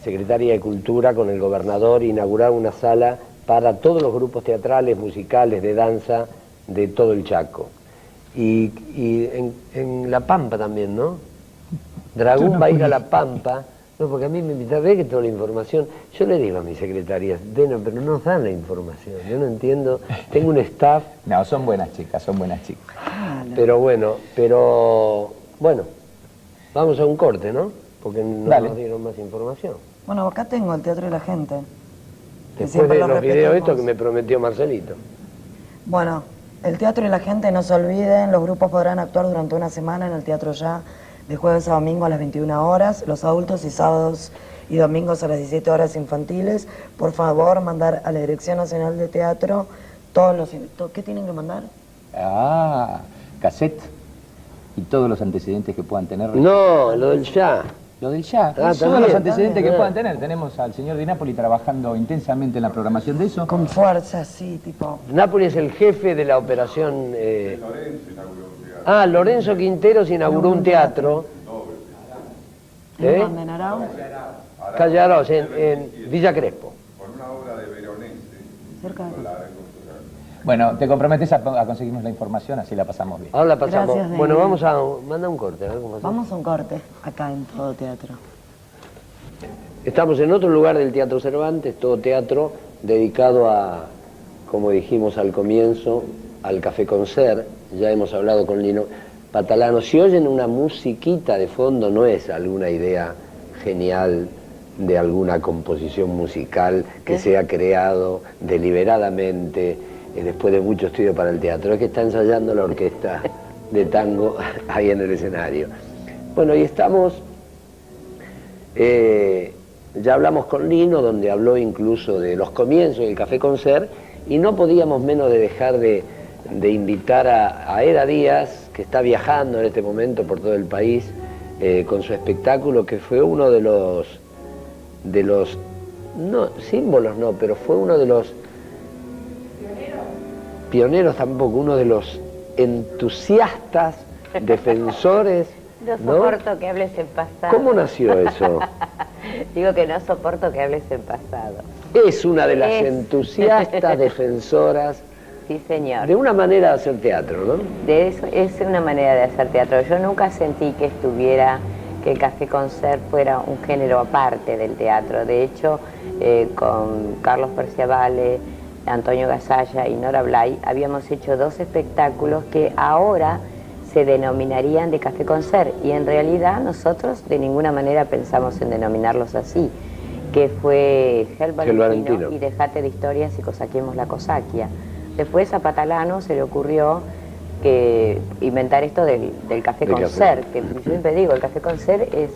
S4: secretaria de Cultura, con el gobernador, inaugurar una sala para todos los grupos teatrales, musicales, de danza, de todo el Chaco. Y en La Pampa también, ¿no? Dragún va a ir a La Pampa. No, porque a mí me invitaron, ve que toda la información, yo le digo a mis secretarias, pero no nos dan la información, yo no entiendo, tengo un staff...
S11: No, son buenas chicas, son buenas chicas.
S4: Pero bueno, vamos a un corte, ¿no? Porque no nos dieron más información.
S12: Bueno, acá tengo el Teatro y la Gente.
S4: Después de los videos estos que me prometió Marcelito.
S12: Bueno, el Teatro y la Gente, no se olviden, los grupos podrán actuar durante una semana en el Teatro Ya, de jueves a domingo a las 21 horas, los adultos y sábados y domingos a las 17 horas infantiles. Por favor, mandar a la Dirección Nacional de Teatro todos los... ¿Qué tienen que mandar?
S11: Ah, cassette y todos los antecedentes que puedan tener.
S4: No, lo del Ya.
S11: Lo del Ya, todos los antecedentes que puedan tener. Tenemos al señor Di Napoli trabajando intensamente en la programación de eso.
S12: Con fuerza, sí, tipo...
S4: Napoli es el jefe de la operación... Lorenzo Quinteros inauguró un teatro.
S12: ¿En Arau?
S4: Callaros, en Villa Crespo.
S8: Con una obra de Veronese.
S12: Cerca de...
S11: Bueno, te comprometes a conseguirnos la información, así la pasamos bien.
S4: Ahora la pasamos.
S12: Gracias,
S4: bueno,
S12: Dani.
S4: vamos a mandar un corte. A ver cómo hacemos.
S12: Vamos a un corte, acá en Todo Teatro.
S4: Estamos en otro lugar del Teatro Cervantes, Todo Teatro, dedicado a, como dijimos al comienzo, al Café Concert. Ya hemos hablado con Lino Patalano. Si oyen una musiquita de fondo, no es alguna idea genial de alguna composición musical que se ha creado deliberadamente después de mucho estudio para el teatro. Es que está ensayando la orquesta de tango ahí en el escenario. Bueno, y estamos... ya hablamos con Lino, donde habló incluso de los comienzos del Café Concert, y no podíamos menos de dejar de invitar a Eda Díaz, que está viajando en este momento por todo el país con su espectáculo, que fue uno de los no, símbolos no, pero fue uno de los pioneros tampoco, uno de los entusiastas, defensores.
S13: No soporto que hables en pasado.
S4: ¿Cómo nació eso?
S13: Digo que no soporto que hables en pasado.
S4: Es una de las entusiastas defensoras.
S13: Sí, señor.
S4: De una manera de hacer teatro, ¿no?
S13: De eso, es una manera de hacer teatro. Yo nunca sentí que el Café Concert fuera un género aparte del teatro. De hecho, con Carlos Perciavale, Antonio Gasalla y Nora Blay, habíamos hecho 2 espectáculos que ahora se denominarían de Café Concert, y en realidad nosotros de ninguna manera pensamos en denominarlos así, que fue Gel Valentino y Dejate de Historias y Cosaquemos la Cosaquia. Después a Patalano se le ocurrió inventar esto del Café Concert, que yo siempre digo, el Café Concert es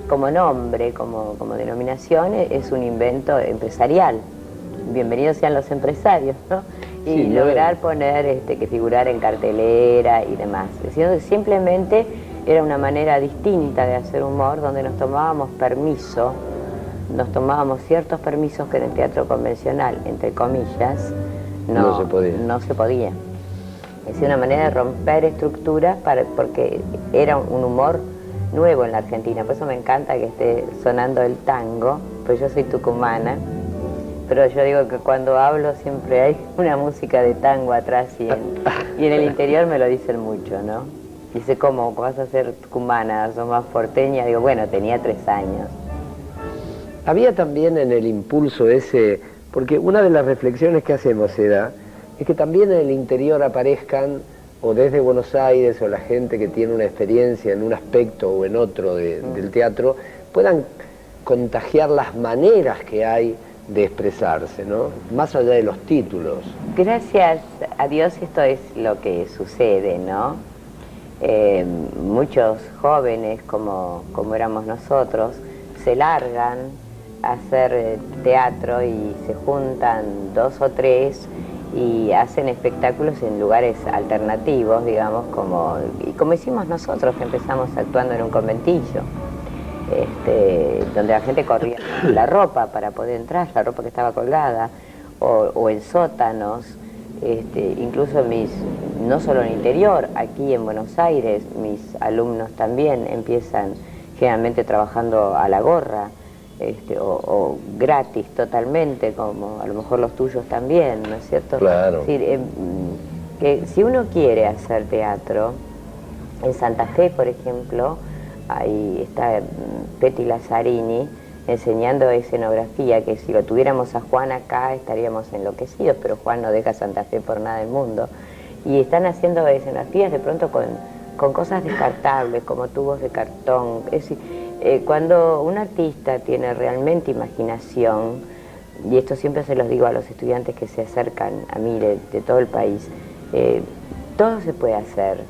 S13: como nombre, como denominación, es un invento empresarial. Bienvenidos sean los empresarios, ¿no? Y sí, lograr poner que figurar en cartelera y demás. Simplemente era una manera distinta de hacer humor, donde nos tomábamos ciertos permisos que en el teatro convencional, entre comillas, no se podía. Es una manera de romper estructuras porque era un humor nuevo en la Argentina. Por eso me encanta que esté sonando el tango, pues yo soy tucumana. Pero yo digo que cuando hablo siempre hay una música de tango atrás y en el interior me lo dicen mucho, ¿no? Dice, ¿cómo vas a ser tucumana? ¿Sos más porteña? Digo, bueno, tenía 3 años.
S4: Había también en el impulso ese, porque una de las reflexiones que hacemos es que también en el interior aparezcan, o desde Buenos Aires, o la gente que tiene una experiencia en un aspecto o en otro del teatro, puedan contagiar las maneras que hay de expresarse, ¿no? Más allá de los títulos.
S13: Gracias a Dios esto es lo que sucede, ¿no? Muchos jóvenes, como éramos nosotros, se largan a hacer teatro y se juntan 2 o 3 y hacen espectáculos en lugares alternativos, digamos, como hicimos nosotros, que empezamos actuando en un conventillo, donde la gente corría la ropa para poder entrar, la ropa que estaba colgada, o en sótanos, incluso no solo en interior, aquí en Buenos Aires, mis alumnos también empiezan generalmente trabajando a la gorra, o gratis totalmente, como a lo mejor los tuyos también, ¿no es cierto?
S4: Claro.
S13: Es decir, que si uno quiere hacer teatro, en Santa Fe, por ejemplo, ahí está Petty Lazzarini enseñando escenografía, que si lo tuviéramos a Juan acá estaríamos enloquecidos, pero Juan no deja Santa Fe por nada del mundo. Y están haciendo escenografías de pronto con cosas descartables, como tubos de cartón. Es decir, cuando un artista tiene realmente imaginación, y esto siempre se los digo a los estudiantes que se acercan a mí de todo el país, todo se puede hacer.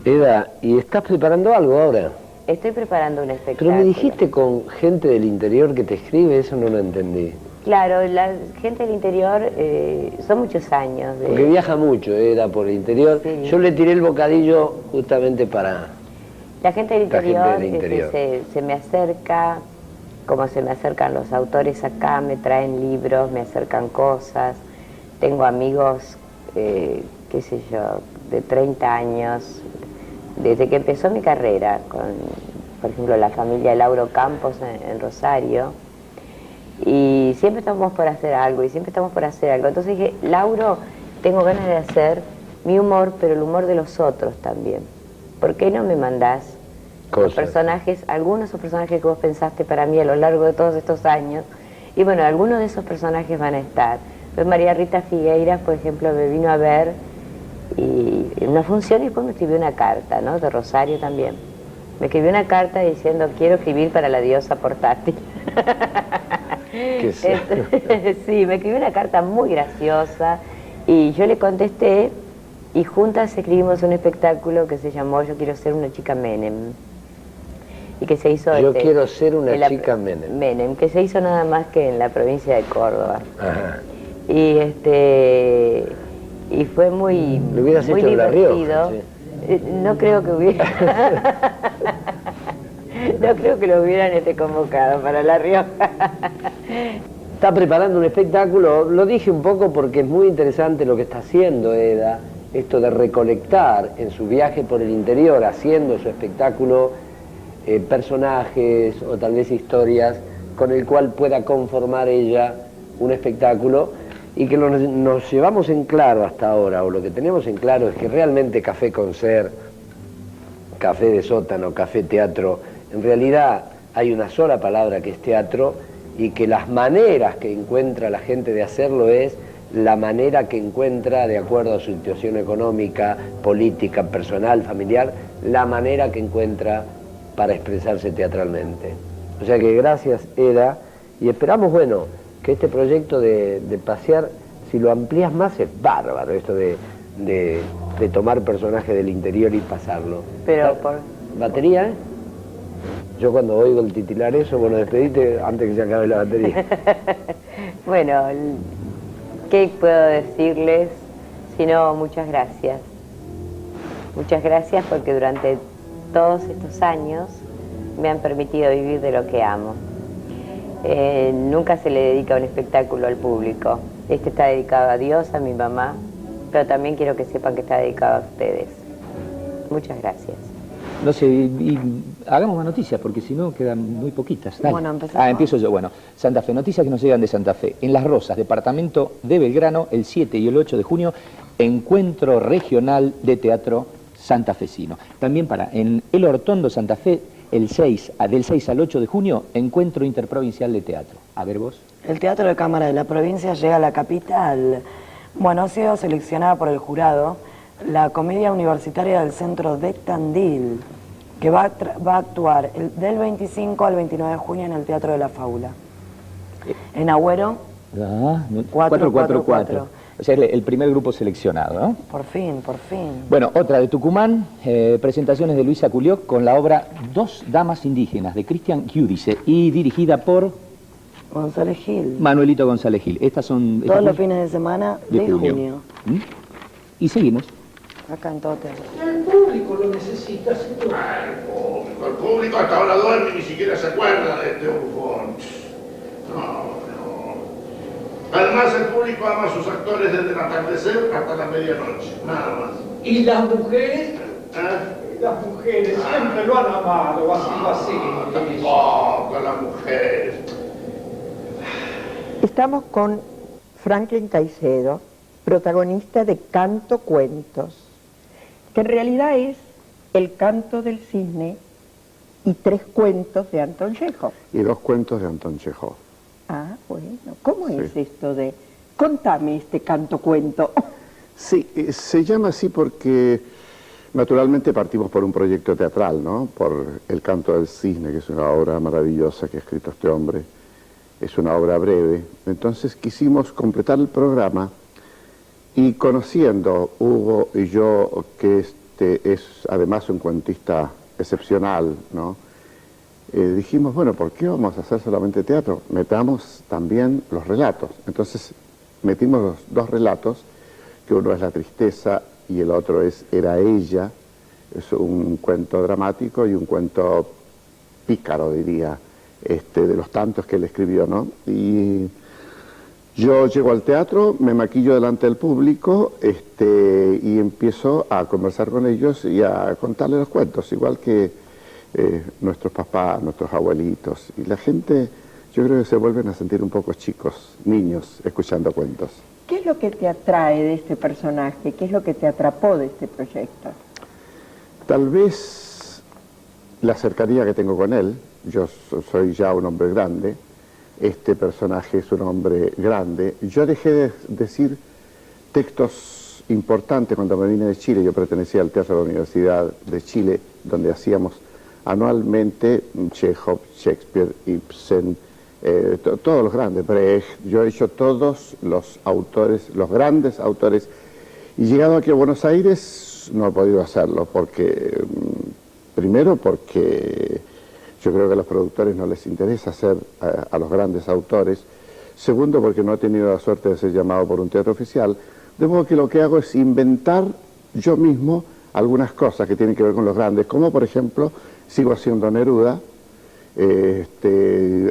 S4: Eda, ¿y estás preparando algo ahora?
S13: Estoy preparando un espectáculo.
S4: Pero me dijiste con gente del interior que te escribe, eso no lo entendí.
S13: Claro, la gente del interior son muchos años.
S4: Porque viaja mucho, Eda, por el interior. Sí. Yo le tiré el bocadillo justamente para...
S13: La gente del interior, se me acerca, como se me acercan los autores acá, me traen libros, me acercan cosas. Tengo amigos, qué sé yo, de 30 años, desde que empezó mi carrera, con, por ejemplo, la familia Lauro Campos en Rosario, y siempre estamos por hacer algo, Entonces dije, Lauro, tengo ganas de hacer mi humor, pero el humor de los otros también. ¿Por qué no me mandás los personajes, algunos de esos personajes que vos pensaste para mí a lo largo de todos estos años? Y bueno, algunos de esos personajes van a estar. Pues María Rita Figueiras, por ejemplo, me vino a ver y en una función y después me escribió una carta, ¿no? De Rosario también. Me escribió una carta diciendo, quiero escribir para la diosa portátil. Sí, me escribió una carta muy graciosa y yo le contesté y juntas escribimos un espectáculo que se llamó Yo quiero ser una chica Menem. Y que se hizo...
S4: Yo quiero ser una chica Menem.
S13: Menem, que se hizo nada más que en la provincia de Córdoba.
S4: Ajá.
S13: Y fue muy,
S4: ¿lo hubieras
S13: muy
S4: hecho
S13: divertido.
S4: En La Rioja, sí?
S13: No creo que hubiera... No creo que lo hubieran convocado para La Rioja.
S4: Está preparando un espectáculo, lo dije un poco porque es muy interesante lo que está haciendo Eda, esto de recolectar en su viaje por el interior, haciendo su espectáculo, personajes o tal vez historias con el cual pueda conformar ella un espectáculo, y que nos llevamos en claro hasta ahora, o lo que tenemos en claro es que realmente Café Concert, Café de Sótano, Café Teatro, en realidad hay una sola palabra que es teatro, y que las maneras que encuentra la gente de hacerlo es la manera que encuentra, de acuerdo a su situación económica, política, personal, familiar, la manera que encuentra para expresarse teatralmente. O sea que gracias, Eda, y esperamos, bueno, que este proyecto de pasear, si lo amplías más, es bárbaro, esto de tomar personajes del interior y pasarlo.
S13: Pero por...
S4: ¿Batería, eh? Yo cuando oigo el titilar eso, bueno, despedite antes que se acabe la batería.
S13: Bueno, ¿qué puedo decirles? Sino muchas gracias. Muchas gracias porque durante todos estos años me han permitido vivir de lo que amo. Nunca se le dedica un espectáculo al público. Este está dedicado a Dios, a mi mamá, pero también quiero que sepan que está dedicado a ustedes. Muchas gracias.
S11: No sé, y hagamos más noticias, porque si no quedan muy poquitas. Dale.
S13: Bueno, empezamos.
S11: Empiezo yo. Bueno, Santa Fe, noticias que nos llegan de Santa Fe. En Las Rosas, departamento de Belgrano, el 7 y el 8 de junio, encuentro regional de teatro santafesino. También en El Hortondo, Santa Fe, del 6 al 8 de junio, encuentro interprovincial de teatro. A ver vos.
S12: El Teatro de Cámara de la provincia llega a la capital. Bueno, ha sido seleccionada por el jurado la comedia universitaria del Centro de Tandil, que va a actuar del 25 al 29 de junio en el Teatro de la Fábula. En Agüero, 444.
S11: O sea, el primer grupo seleccionado, ¿no?
S12: Por fin, por fin.
S11: Bueno, otra de Tucumán, presentaciones de Luisa Culió con la obra Dos Damas Indígenas, de Cristian Giudice, y dirigida por
S12: González Gil.
S11: Manuelito González Gil. Estas son...
S12: Todos los fines de semana de junio.
S11: ¿Mm? Y seguimos.
S12: Acá en todo teatro.
S7: El público lo necesita, señor.
S14: El público hasta ahora duerme y ni siquiera se acuerda de este bufón. No. Además, el público ama a sus actores desde el atardecer hasta la medianoche, nada más.
S7: ¿Y las mujeres? Las mujeres siempre lo han amado, así.
S14: Tampoco las mujeres.
S15: Estamos con Franklin Caicedo, protagonista de Canto Cuentos, que en realidad es El canto del cisne y 3 cuentos de Anton Chejov.
S16: Y 2 cuentos de Anton Chejov.
S15: Ah, bueno. ¿Cómo es esto de...? Contame este canto cuento.
S16: Sí, se llama así porque naturalmente partimos por un proyecto teatral, ¿no? Por El canto del cisne, que es una obra maravillosa que ha escrito este hombre. Es una obra breve. Entonces quisimos completar el programa y conociendo Hugo y yo, que este es además un cuentista excepcional, ¿no? Dijimos, bueno, ¿por qué vamos a hacer solamente teatro? Metamos también los relatos. Entonces metimos los 2 relatos, que uno es La tristeza y el otro es Era ella. Es un cuento dramático y un cuento pícaro, diría, de los tantos que él escribió, ¿no? Y yo llego al teatro, me maquillo delante del público y empiezo a conversar con ellos y a contarles los cuentos, igual que nuestros papás, nuestros abuelitos. Y la gente, yo creo que se vuelven a sentir un poco chicos, niños, escuchando cuentos.
S15: ¿Qué es lo que te atrae de este personaje? ¿Qué es lo que te atrapó de este proyecto?
S16: Tal vez la cercanía que tengo con él. Yo soy ya un hombre grande. Este personaje es un hombre grande. Yo dejé de decir textos importantes cuando me vine de Chile. Yo pertenecía al Teatro de la Universidad de Chile, donde hacíamos anualmente Chejov, Shakespeare, Ibsen, todos los grandes, Brecht. Yo he hecho todos los autores, los grandes autores. Y llegado aquí a Buenos Aires no he podido hacerlo porque, primero porque yo creo que a los productores no les interesa hacer a los grandes autores. Segundo, porque no he tenido la suerte de ser llamado por un teatro oficial. De modo que lo que hago es inventar yo mismo algunas cosas que tienen que ver con los grandes, como por ejemplo, sigo haciendo Neruda,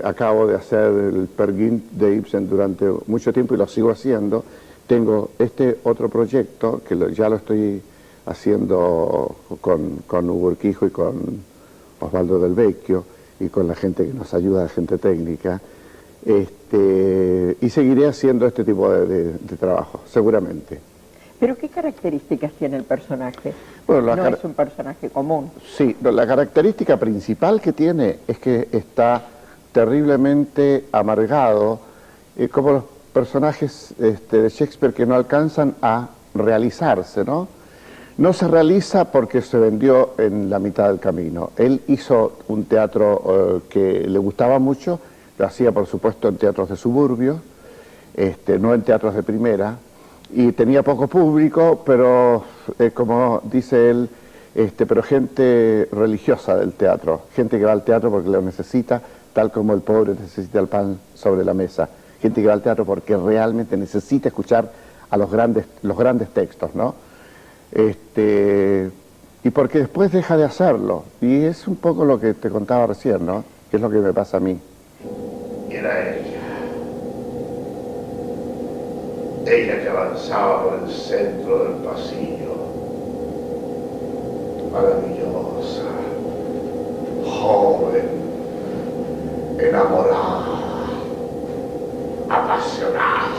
S16: acabo de hacer el Peer Gynt de Ibsen durante mucho tiempo y lo sigo haciendo. Tengo este otro proyecto que ya lo estoy haciendo con Hugo Urquijo y con Osvaldo Del Vecchio y con la gente que nos ayuda, la gente técnica, y seguiré haciendo este tipo de trabajo, seguramente.
S15: ¿Pero qué características tiene el personaje?
S16: Bueno,
S15: no es un personaje común.
S16: Sí, la característica principal que tiene es que está terriblemente amargado, como los personajes de Shakespeare que no alcanzan a realizarse, ¿no? No se realiza porque se vendió en la mitad del camino. Él hizo un teatro que le gustaba mucho, lo hacía por supuesto en teatros de suburbio, no en teatros de primera, y tenía poco público, pero como dice él, pero gente religiosa del teatro, gente que va al teatro porque lo necesita, tal como el pobre necesita el pan sobre la mesa, gente que va al teatro porque realmente necesita escuchar a los grandes textos, ¿no? Y porque después deja de hacerlo, y es un poco lo que te contaba recién, ¿no? Que es lo que me pasa a mí.
S14: Era ella. Ella que avanzaba por el centro del pasillo, maravillosa, joven, enamorada, apasionada.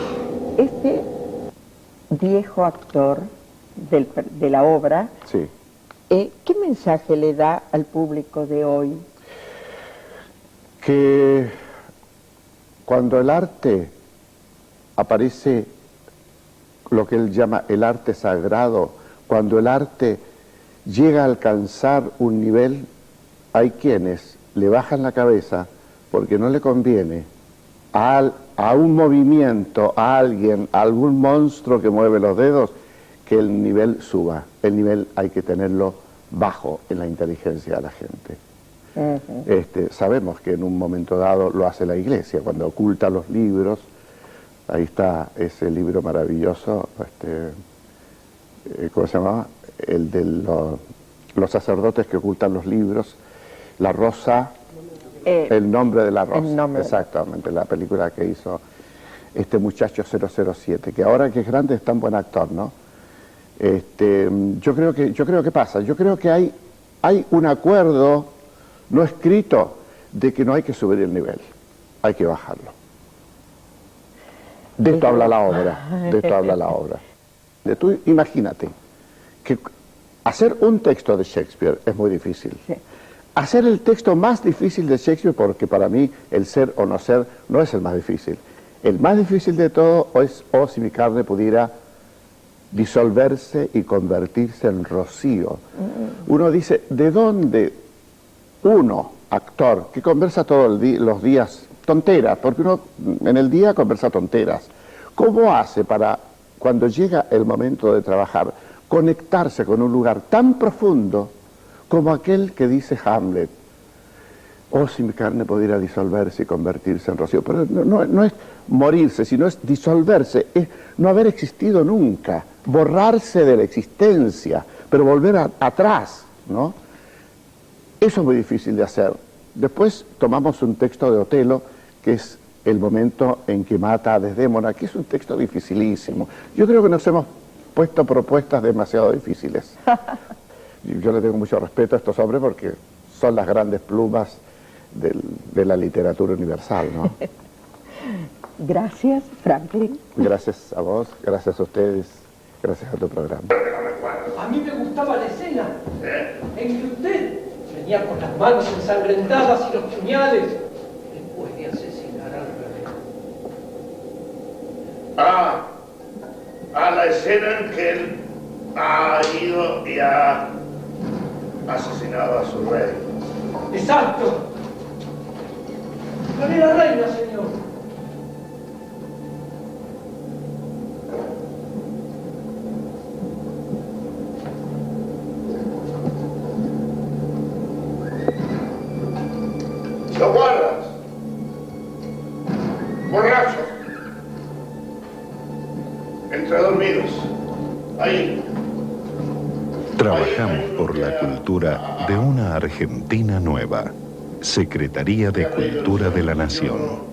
S15: Este viejo actor de la obra,
S16: sí.
S15: ¿Qué mensaje le da al público de hoy?
S16: Que cuando el arte aparece, lo que él llama el arte sagrado, cuando el arte llega a alcanzar un nivel, hay quienes le bajan la cabeza porque no le conviene a un movimiento, a alguien, a algún monstruo que mueve los dedos, que el nivel suba. El nivel hay que tenerlo bajo en la inteligencia de la gente. Sabemos que en un momento dado lo hace la Iglesia, cuando oculta los libros. Ahí está ese libro maravilloso, ¿cómo se llamaba? El de los sacerdotes que ocultan los libros, La Rosa, El nombre de la Rosa, exactamente, la película que hizo este muchacho 007, que ahora que es grande es tan buen actor, ¿no? Yo creo que pasa, yo creo que hay un acuerdo no escrito de que no hay que subir el nivel, hay que bajarlo. De esto habla la obra, Tú imagínate que hacer un texto de Shakespeare es muy difícil. Sí. Hacer el texto más difícil de Shakespeare, porque para mí el ser o no ser no es el más difícil. El más difícil de todo es si mi carne pudiera disolverse y convertirse en rocío. Uno dice, ¿de dónde uno, actor, que conversa todos los días tonteras, porque uno en el día conversa tonteras, cómo hace para, cuando llega el momento de trabajar, conectarse con un lugar tan profundo como aquel que dice Hamlet? Oh, si mi carne pudiera disolverse y convertirse en rocío. Pero no es morirse, sino es disolverse, es no haber existido nunca, borrarse de la existencia, pero volver atrás, ¿no? Eso es muy difícil de hacer. Después tomamos un texto de Otelo, que es el momento en que mata a Desdémona, que es un texto dificilísimo. Yo creo que nos hemos puesto propuestas demasiado difíciles. Yo le tengo mucho respeto a estos hombres porque son las grandes plumas de la literatura universal, ¿no?
S15: Gracias, Franklin.
S16: Gracias a vos, gracias a ustedes, gracias a tu programa.
S2: A mí me gustaba la escena en que usted venía con las manos ensangrentadas y los puñales después de asesinar al rey.
S14: A la escena en que él ha ido y ha asesinado a su rey.
S2: ¡Exacto! ¡Gané la reina, señor!
S14: ¡Los guardas! ¡Borrachos! Entre dormidos. Ahí.
S1: Trabajamos por la cultura de una Argentina nueva. Secretaría de Cultura de la Nación.